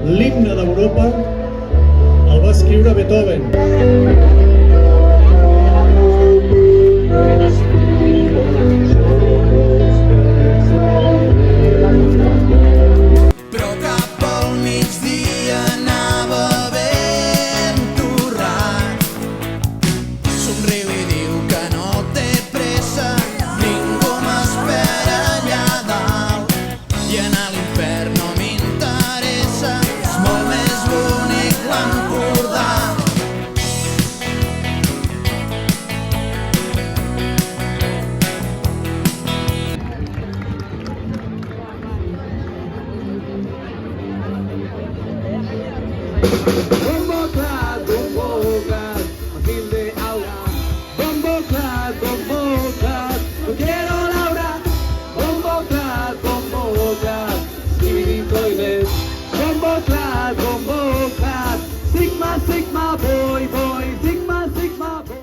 l'himne d'Europa el va escriure Beethoven. Però cap al migdia anava ben torrat. Somriu i diu que no té pressa, ningú m'espera allà dalt. I anar a l'infern no m'interessa, és molt més bonic l'Empordà. Bombo clad, Matilde Aura. Bombo clad, no quiero Laura. Bombo clad, Stevie Toilet. Bombo clad, Sigma, Sigma, boy, Sigma, Sigma, boy.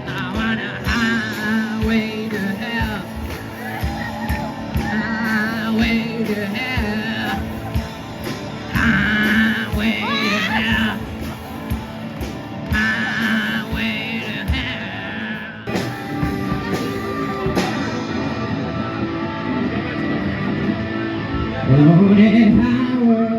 I want a highway to hell, highway to hell, highway to hell, highway to hell. Loaded highway.